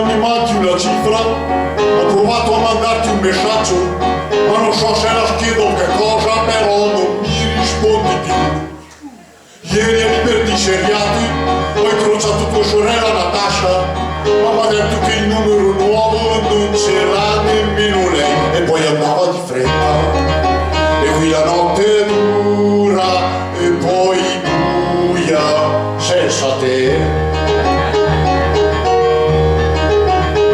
mi manchi una cifra, ho provato a mandarti un messaggio, ma non so se la chiedo che cosa, però non mi rispondi più. Ieri ai venerdì seriati ho incrociato tua sorella Natasha, ma mi ha detto che il numero nuovo non ce l'ha nemmeno lei, e poi andava di fretta. E qui la notte è dura e poi buia senza te.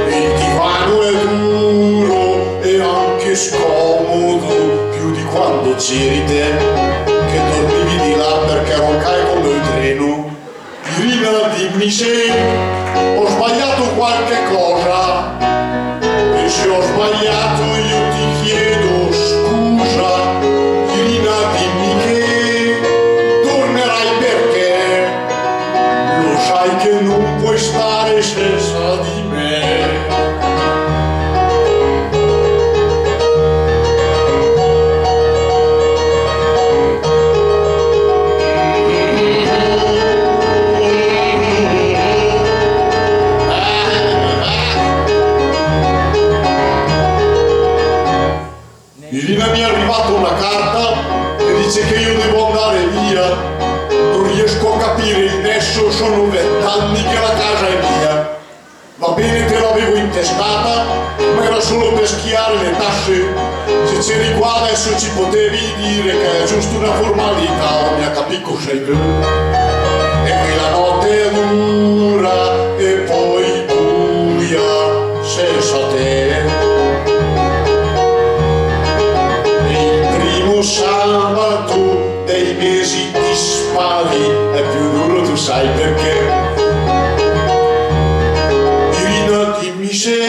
Il divano è duro e anche scomodo, più di quando c'eri te, che dormivi di là perché roncai come il treno. Irina, dimmi se ho sbagliato qualche cosa, e se ho sbagliato io ti chiedo scusa. Irina, dimmi che tornerai perché lo sai che non puoi stare senza di me. Irina, mi è arrivata una carta che dice che io devo andare via. Non riesco a capire il nesso, sono 20 anni che la casa è mia. Va bene, te l'avevo intestata, ma era solo per schiare le tasse. Se c'eri qua adesso ci potevi dire che è giusto una formalità, mi ha capito sei tu. E qui la notte è dura e poi buia senza te. Sabato dei mesi ti spali, è più duro, tu sai perché. Irina, dimmi se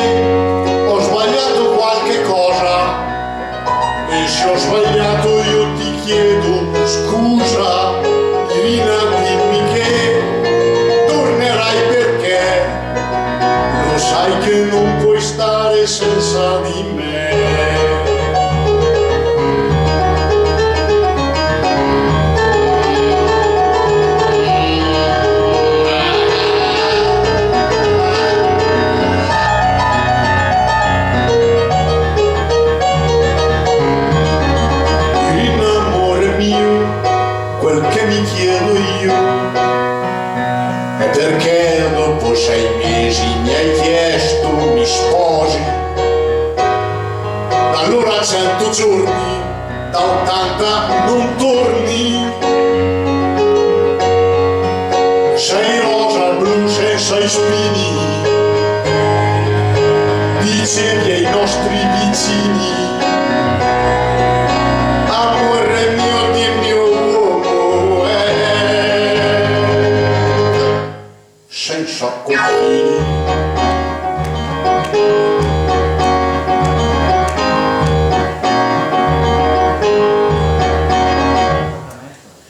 ho sbagliato qualche cosa, e se ho sbagliato io ti chiedo scusa. Irina, dimmi che tornerai perché lo sai che non puoi stare senza di me. Quel che mi chiedo io è perché dopo 6 mesi mi hai chiesto mi sposi. Da allora 100 giorni, da 80 non torni. Sei rosa blu senza spini, dicevi ai nostri vicini. Amore mio, dimmi senza confini.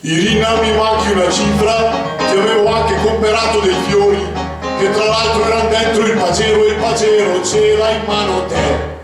Irina, mi manchi una cifra, ti avevo anche comperato dei fiori, che tra l'altro erano dentro il pagero, e il pagero ce l'ha in mano te.